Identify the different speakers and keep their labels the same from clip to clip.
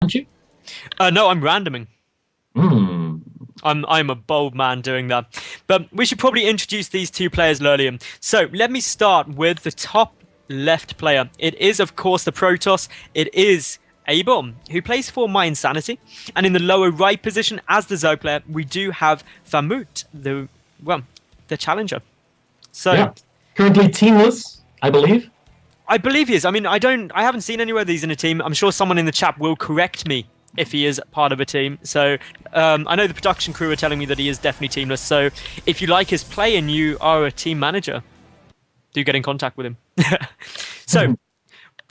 Speaker 1: aren't you?
Speaker 2: No, I'm randoming.
Speaker 1: Hmm.
Speaker 2: I'm a bold man doing that. But we should probably introduce these two players, Lurlian. So let me start with the top left player. It is, of course, the Protoss. It is ABOMB, who plays for My Insanity. And in the lower right position, as the Zerg player, we do have Phamut, the challenger. So
Speaker 1: yeah. Currently teamless, I believe.
Speaker 2: I believe he is. I mean, I haven't seen anywhere these in a team. I'm sure someone in the chat will correct me if he is part of a team. So I know the production crew are telling me that he is definitely teamless. So if you like his play and you are a team manager, do get in contact with him. So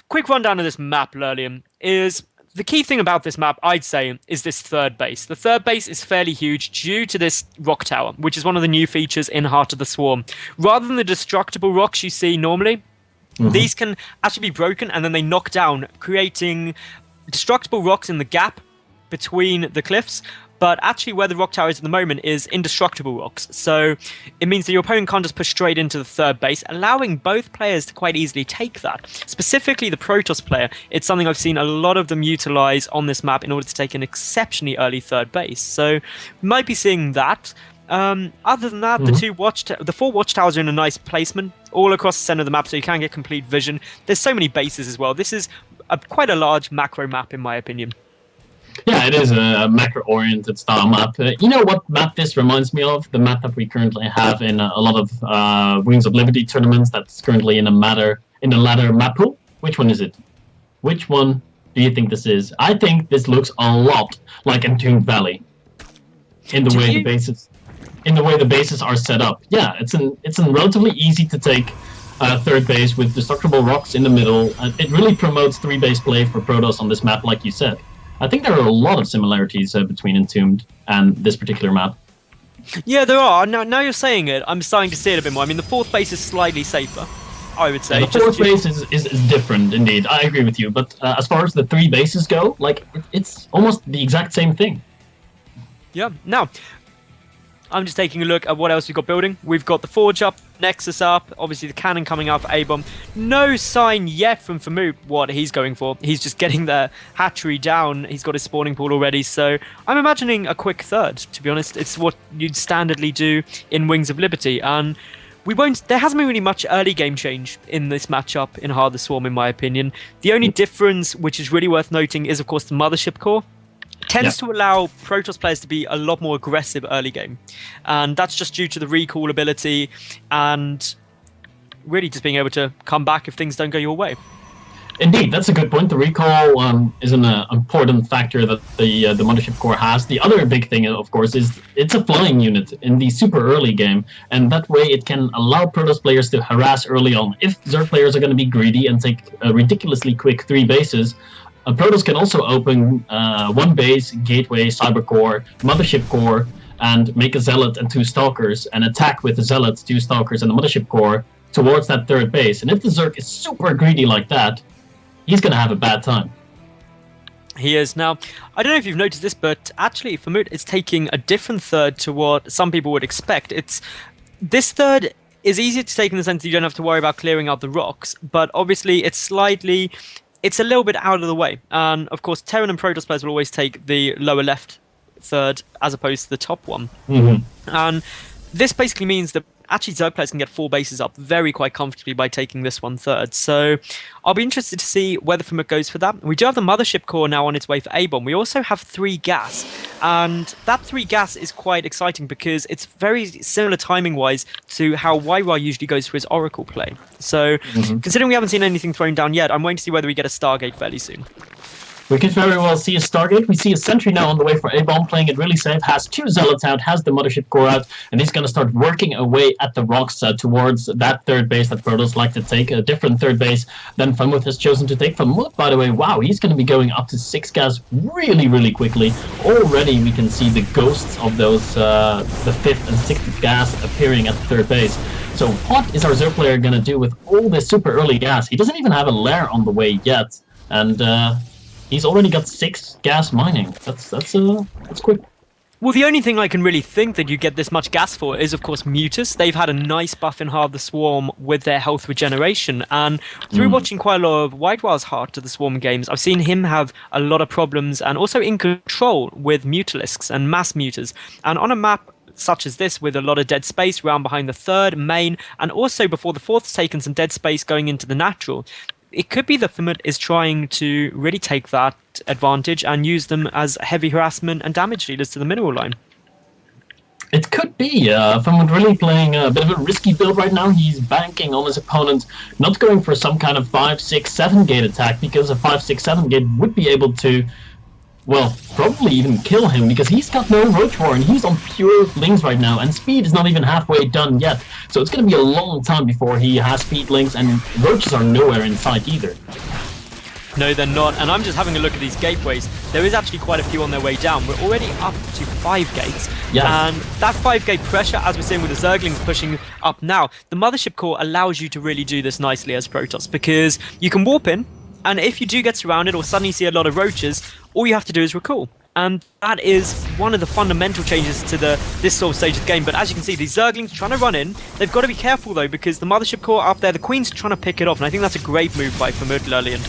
Speaker 2: quick rundown of this map, Lurlian, is the key thing about this map, I'd say, is this third base. The third base is fairly huge due to this rock tower, which is one of the new features in Heart of the Swarm. Rather than the destructible rocks you see normally, these can actually be broken and then they knock down, creating destructible rocks in the gap between the cliffs. But actually where the rock tower is at the moment is indestructible rocks. So it means that your opponent can't just push straight into the third base, allowing both players to quite easily take that. Specifically the Protoss player, it's something I've seen a lot of them utilize on this map in order to take an exceptionally early third base. So we might be seeing that. Other than that, the four watchtowers are in a nice placement all across the center of the map, so you can get complete vision. There's so many bases as well. This is quite a large macro map, in my opinion.
Speaker 1: Yeah, it is a macro-oriented style map. You know what map this reminds me of? The map that we currently have in a lot of Wings of Liberty tournaments. That's currently in the ladder map pool. Which one is it? Which one do you think this is? I think this looks a lot like Entombed Valley in the way the bases are set up. Yeah, it's a relatively easy to take third base with destructible rocks in the middle. It really promotes three-base play for Protoss on this map, like you said. I think there are a lot of similarities between Entombed and this particular map.
Speaker 2: Yeah, there are. Now you're saying it, I'm starting to see it a bit more. I mean, the fourth base is slightly safer, I would say.
Speaker 1: Yeah, the fourth base is different, indeed. I agree with you. But as far as the three bases go, like it's almost the exact same thing.
Speaker 2: Yeah. Now, I'm just taking a look at what else we've got building. We've got the Forge up, Nexus up, obviously the cannon coming up for ABOMB. No sign yet from Phamut what he's going for. He's just getting the hatchery down. He's got his spawning pool already, so I'm imagining a quick third, to be honest. It's what you'd standardly do in Wings of Liberty, and there hasn't been really much early game change in this matchup in Heart of the Swarm, in my opinion. The only difference, which is really worth noting, is of course the Mothership core. Tends to allow Protoss players to be a lot more aggressive early game. And that's just due to the recall ability and really just being able to come back if things don't go your way.
Speaker 1: Indeed, that's a good point. The recall is an important factor that the Mothership core has. The other big thing, of course, is it's a flying unit in the super early game, and that way it can allow Protoss players to harass early on. If Zerg players are going to be greedy and take ridiculously quick three bases, Protoss can also open one base, gateway, cyber core, mothership core, and make a zealot and two stalkers, and attack with the zealots, two stalkers, and the mothership core towards that third base. And if the Zerg is super greedy like that, he's going to have a bad time.
Speaker 2: He is. Now, I don't know if you've noticed this, but actually Phamut is taking a different third to what some people would expect. This third is easier to take in the sense that you don't have to worry about clearing out the rocks, but obviously it's a little bit out of the way. And of course, Terran and Protoss players will always take the lower left third as opposed to the top one. And this basically means that actually Zerg players can get four bases up quite comfortably by taking this one third. So I'll be interested to see whether Phamut goes for that. We do have the Mothership core now on its way for ABOMB. We also have 3 gas. And that 3 gas is quite exciting because it's very similar timing-wise to how YY usually goes for his Oracle play. So considering we haven't seen anything thrown down yet, I'm waiting to see whether we get a Stargate fairly soon.
Speaker 1: We could very well see a Stargate. We see a Sentry now on the way for ABOMB, playing it really safe, has 2 Zealots out, has the Mothership core out, and he's going to start working away at the rocks towards that third base that Protoss like to take, a different third base than Phamut has chosen to take. Phamut, by the way, wow, he's going to be going up to 6 gas really, really quickly. Already we can see the ghosts of those, the 5th and 6th gas appearing at the third base. So what is our Zerg player going to do with all this super early gas? He doesn't even have a lair on the way yet, and he's already got 6 gas mining. That's quick.
Speaker 2: Well, the only thing I can really think that you get this much gas for is, of course, Mutus. They've had a nice buff in Heart of the Swarm with their health regeneration. And through watching quite a lot of White Wild's Heart of the Swarm games, I've seen him have a lot of problems and also in control with Mutalisks and mass Mutas. And on a map such as this, with a lot of dead space round behind the third main, and also before the fourth's taken some dead space going into the natural, it could be that Phamut is trying to really take that advantage and use them as heavy harassment and damage dealers to the mineral line.
Speaker 1: It could be. Phamut really playing a bit of a risky build right now. He's banking on his opponent not going for some kind of 5, 6, 7 gate attack, because a 5, 6, 7 gate would be able to, well, probably even kill him, because he's got no Roach Warren. He's on pure links right now, and speed is not even halfway done yet. So it's going to be a long time before he has speed links, and Roaches are nowhere in sight either.
Speaker 2: No, they're not. And I'm just having a look at these gateways. There is actually quite a few on their way down. We're already up to 5 gates.
Speaker 1: Yes.
Speaker 2: And that 5-gate pressure, as we're seeing with the Zerglings pushing up now, the Mothership Core allows you to really do this nicely as Protoss, because you can warp in, and if you do get surrounded or suddenly see a lot of Roaches, all you have to do is recall. And that is one of the fundamental changes to this sort of stage of the game. But as you can see, these Zerglings trying to run in. They've got to be careful, though, because the Mothership Core up there, the Queen's trying to pick it off. And I think that's a great move by Phamut Lillian.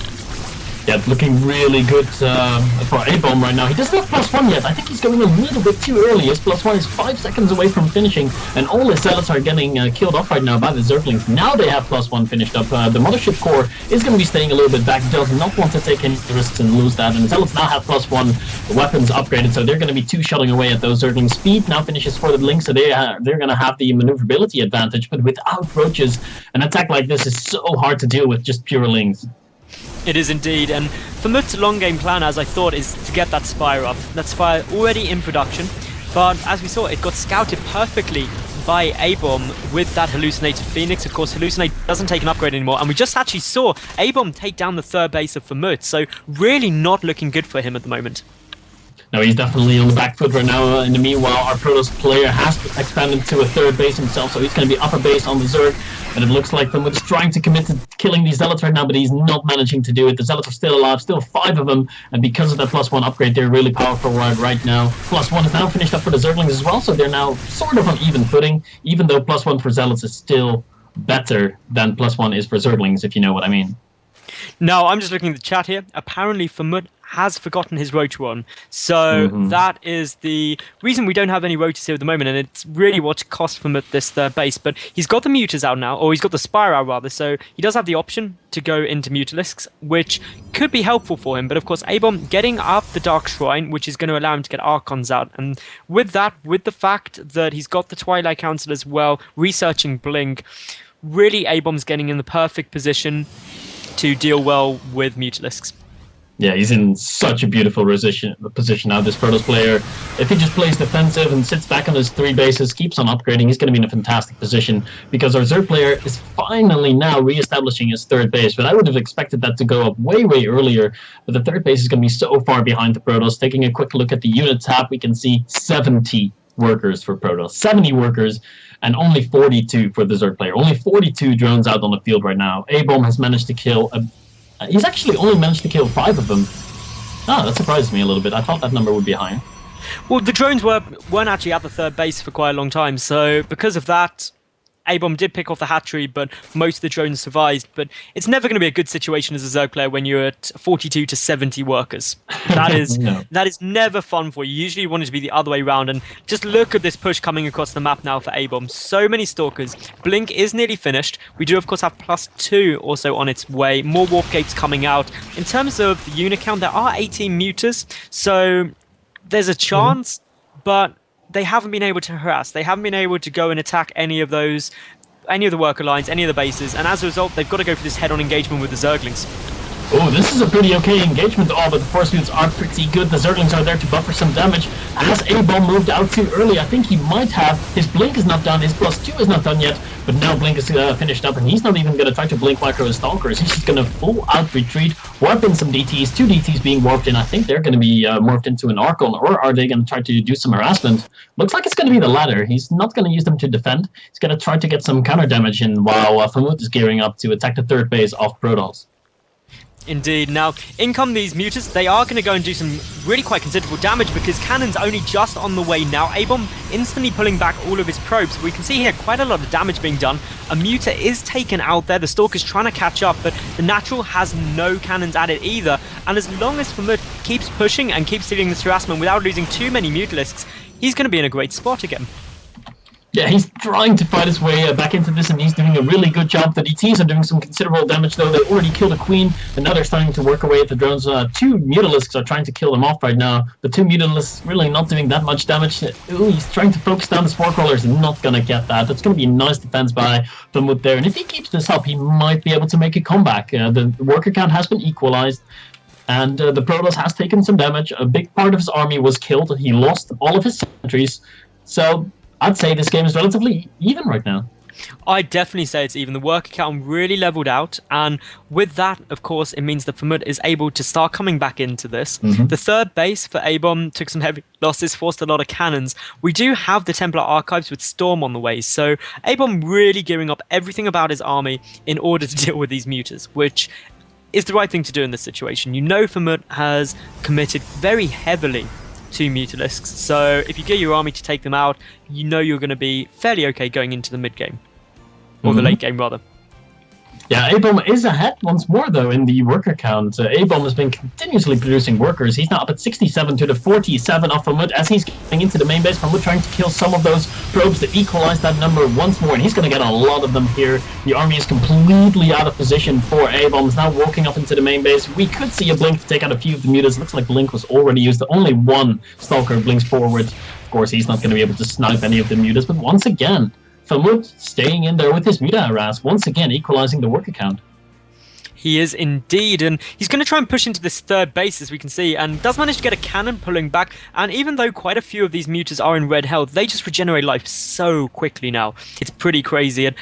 Speaker 1: Yeah, looking really good for ABOMB right now. He doesn't have +1 yet. I think he's going a little bit too early. His +1 is 5 seconds away from finishing, and all his Zealots are getting killed off right now by the Zerglings. Now they have +1 finished up. The Mothership Core is going to be staying a little bit back, does not want to take any risks and lose that, and the Zealots now have +1 weapons upgraded, so they're going to be two-shotting away at those Zerglings. Speed now finishes for the Blink, so they're going to have the maneuverability advantage, but without Roaches, an attack like this is so hard to deal with just pure Lings.
Speaker 2: It is indeed, and Phamut's long game plan, as I thought, is to get that Spire up. That Spire already in production, but as we saw, it got scouted perfectly by ABOMB with that Hallucinated Phoenix. Of course, Hallucinate doesn't take an upgrade anymore, and we just actually saw ABOMB take down the third base of Phamut, so really not looking good for him at the moment.
Speaker 1: No, he's definitely on the back foot right now. In the meanwhile, our Protoss player has expanded to a third base himself, so he's going to be upper base on the Zerg. And it looks like Phamut is trying to commit to killing these Zealots right now, but he's not managing to do it. The Zealots are still alive, still 5 of them, and because of that +1 upgrade, they're really powerful right now. +1 is now finished up for the Zerglings as well, so they're now sort of on even footing, even though +1 for Zealots is still better than +1 is for Zerglings, if you know what I mean.
Speaker 2: No, I'm just looking at the chat here. Apparently, Phamut has forgotten his Roach one. So that is the reason we don't have any Roaches here at the moment, and it's really what's cost Phamut this third base. But he's got the Mutas out now, or he's got the Spire out rather, so he does have the option to go into Mutalisks, which could be helpful for him. But of course, ABOMB getting up the Dark Shrine, which is going to allow him to get Archons out. And with that, with the fact that he's got the Twilight Council as well, researching Blink, really ABOMB's getting in the perfect position to deal well with Mutalisks.
Speaker 1: Yeah, he's in such a beautiful position now, this Protoss player. If he just plays defensive and sits back on his 3 bases, keeps on upgrading, he's going to be in a fantastic position, because our Zerg player is finally now re-establishing his third base. But I would have expected that to go up way, way earlier. But the third base is going to be so far behind the Protoss. Taking a quick look at the unit tab, we can see 70 workers for Protoss. 70 workers. And only 42 for the Zerg player. Only 42 drones out on the field right now. ABOMB has managed to kill he's actually only managed to kill 5 of them. Ah, that surprised me a little bit. I thought that number would be higher.
Speaker 2: Well, the drones weren't actually at the third base for quite a long time, so because of that, ABOMB did pick off the hatchery, but most of the drones survived. But it's never going to be a good situation as a Zerg player when you're at 42 to 70 workers. That is that is never fun for you. Usually you want it to be the other way around. And just look at this push coming across the map now for ABOMB. So many Stalkers. Blink is nearly finished. We do, of course, have +2 also on its way. More Warp Gates coming out. In terms of the unit count, there are 18 Mutas, so there's a chance, but they haven't been able to harass. They haven't been able to go and attack any of the worker lines, any of the bases, and as a result, they've got to go for this head-on engagement with the Zerglings.
Speaker 1: Oh, this is a pretty okay engagement. Oh, but the force fields are pretty good. The Zerglings are there to buffer some damage. Has ABOMB moved out too early? I think he might have. His Blink is not done. His +2 is not done yet. But now Blink is finished up, and he's not even going to try to Blink micro his Stalkers. He's just going to full-out retreat, warp in some DTs. 2 DTs being warped in. I think they're going to be morphed into an Archon, or are they going to try to do some harassment? Looks like it's going to be the latter. He's not going to use them to defend. He's going to try to get some counter damage in while Phamut is gearing up to attack the third base of Protoss.
Speaker 2: Indeed. Now, in come these mutas. They are going to go and do some really quite considerable damage because Cannon's only just on the way now. ABOMB instantly pulling back all of his probes. We can see here quite a lot of damage being done. A muta is taken out there. The Stalker's trying to catch up, but the Natural has no cannons at it either. And as long as Phamut keeps pushing and keeps dealing this harassment without losing too many Mutalisks, he's going to be in a great spot again.
Speaker 1: Yeah, he's trying to fight his way back into this, and he's doing a really good job. The DTs are doing some considerable damage, though. They already killed a queen, and now they're starting to work away at the drones. 2 Mutalisks are trying to kill them off right now, but 2 Mutalisks really not doing that much damage. Ooh, he's trying to focus down the Spore Crawlers, not going to get that. That's going to be a nice defense by Phamut there, and if he keeps this up, he might be able to make a comeback. The worker count has been equalized, and the Protoss has taken some damage. A big part of his army was killed. He lost all of his sentries, so I'd say this game is relatively even right now.
Speaker 2: I'd definitely say it's even. The worker count really leveled out, and with that, of course, it means that Phamut is able to start coming back into this. The third base for ABOMB took some heavy losses, forced a lot of cannons. We do have the Templar Archives with Storm on the way, so ABOMB really gearing up everything about his army in order to deal with these mutas, which is the right thing to do in this situation. You know Phamut has committed very heavily to Mutalisks, so if you get your army to take them out, you know you're going to be fairly okay going into the mid game, or the late game rather.
Speaker 1: Yeah, ABOMB is ahead once more, though, in the worker count. ABOMB has been continuously producing workers. He's now up at 67 to the 47 of Phamut as he's getting into the main base. Phamut trying to kill some of those probes to equalize that number once more, and he's going to get a lot of them here. The army is completely out of position for ABOMB. He's now walking up into the main base. We could see a blink to take out a few of the mutas. Looks like blink was already used. Only one Stalker blinks forward. Of course, he's not going to be able to snipe any of the mutas, but once again, Phamut staying in there with his muta harass, once again equalizing the worker count.
Speaker 2: He is indeed, and he's going to try and push into this third base, as we can see, and does manage to get a cannon pulling back. And even though quite a few of these mutas are in red health, they just regenerate life so quickly now. It's pretty crazy, and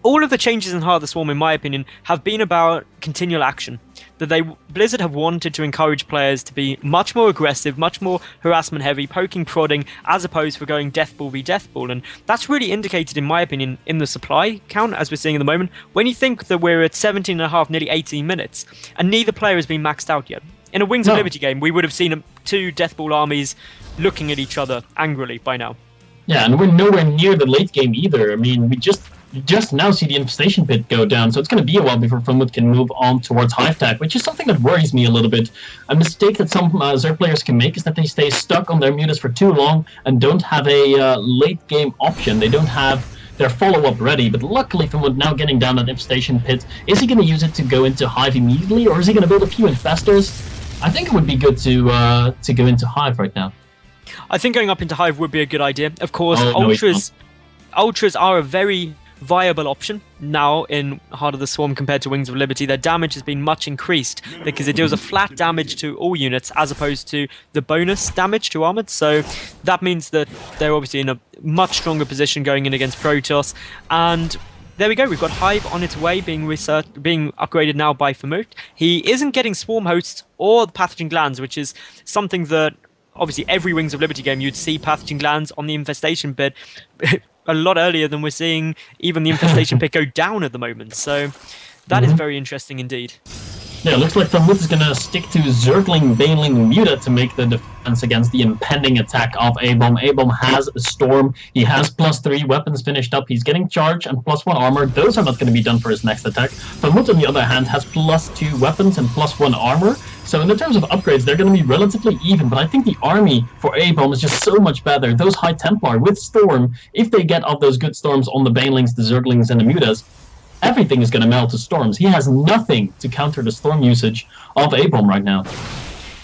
Speaker 2: all of the changes in Heart of the Swarm, in my opinion, have been about continual action. That Blizzard have wanted to encourage players to be much more aggressive, much more harassment heavy, poking, prodding, as opposed for going deathball v deathball. And that's really indicated, in my opinion, in the supply count, as we're seeing at the moment. When you think that we're at 17.5, nearly 18 minutes, and neither player has been maxed out yet. In a Wings of Liberty game, we would have seen 2 deathball armies looking at each other angrily by now.
Speaker 1: Yeah, and we're nowhere near the late game either. I mean, we just now see the infestation pit go down, so it's going to be a while before Phamut can move on towards Hive Tech, which is something that worries me a little bit. A mistake that some Zerg players can make is that they stay stuck on their mutas for too long and don't have a late game option. They don't have their follow-up ready, but luckily Phamut now getting down that infestation pit. Is he going to use it to go into Hive immediately, or is he going to build a few infestors? I think it would be good to go into Hive right now.
Speaker 2: I think going up into Hive would be a good idea. Of course, Ultras are a very viable option now in Heart of the Swarm compared to Wings of Liberty. Their damage has been much increased because it deals a flat damage to all units as opposed to the bonus damage to armored. So that means that they're obviously in a much stronger position going in against Protoss. And there we go, we've got Hive on its way, being upgraded now by Phamut. He isn't getting Swarm Hosts or the Pathogen Glands, which is something that obviously every Wings of Liberty game you'd see Pathogen Glands on the infestation pit a lot earlier than we're seeing even the infestation pit go down at the moment. So that is very interesting indeed.
Speaker 1: Yeah, it looks like Phamut is going to stick to Zergling, Baneling, Muta to make the defense against the impending attack of ABOMB. ABOMB has a Storm. He has +3 weapons finished up. He's getting Charge and +1 armor. Those are not going to be done for his next attack. Phamut, on the other hand, has +2 weapons and +1 armor. So in the terms of upgrades, they're going to be relatively even, but I think the army for ABOMB is just so much better. Those High Templar with Storm, if they get off those good Storms on the Banelings, the Zerglings, and the Mutas, everything is going to melt to Storms. He has nothing to counter the Storm usage of ABOMB right now.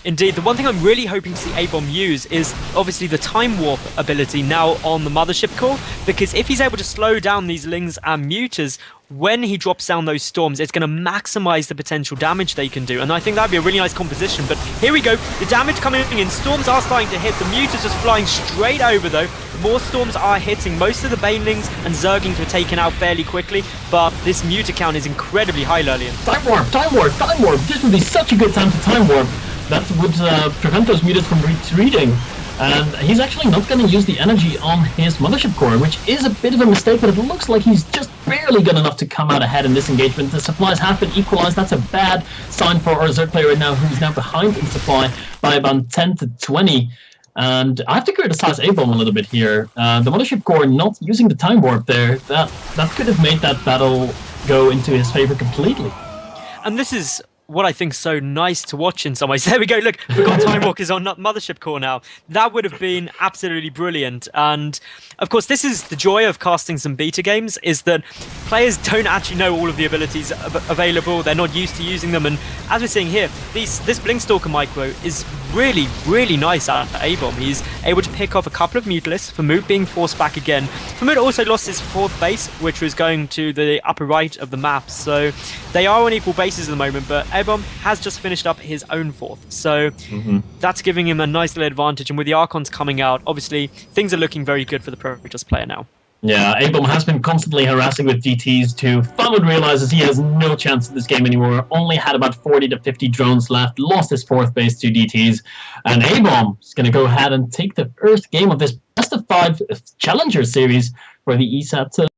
Speaker 2: Indeed, the one thing I'm really hoping to see ABOMB use is obviously the Time Warp ability now on the Mothership core, because if he's able to slow down these Lings and Mutas, when he drops down those Storms, it's going to maximize the potential damage they can do, and I think that'd be a really nice composition. But here we go, the damage coming in, Storms are starting to hit, the Mutas just flying straight over though, more Storms are hitting, most of the Banelings and Zerglings were taken out fairly quickly, but this Muta count is incredibly high, Lurlian.
Speaker 1: Time Warp, Time Warp, Time Warp, this would be such a good time to Time Warp. That would prevent those mutas from retreating. And he's actually not going to use the energy on his Mothership Core, which is a bit of a mistake, but it looks like he's just barely good enough to come out ahead in this engagement. The supplies have been equalized. That's a bad sign for our Zerg player right now, who's now behind in supply by about 10 to 20. And I have to criticize ABOMB a little bit here. The Mothership Core not using the Time Warp there, that could have made that battle go into his favor completely.
Speaker 2: And this is what I think is so nice to watch in some ways. There we go, look, we've got Time Walkers on Mothership Core now. That would have been absolutely brilliant. And of course, this is the joy of casting some beta games, is that players don't actually know all of the abilities available. They're not used to using them. And as we're seeing here, this Blinkstalker micro is really, really nice at ABOMB. He's able to pick off a couple of Mutalisks, Phamut being forced back again. Phamut also lost his 4th base, which was going to the upper right of the map. So they are on equal bases at the moment, but ABOMB has just finished up his own 4th. So that's giving him a nice little advantage. And with the Archons coming out, obviously, things are looking very good for the Protoss player now.
Speaker 1: Yeah, ABOMB has been constantly harassing with GTs too. Phamut realizes he has no chance in this game anymore. Only had about 40 to 50 drones left. Lost his 4th base to DTs. And ABOMB is going to go ahead and take the first game of this best of 5 Challenger series for the ESET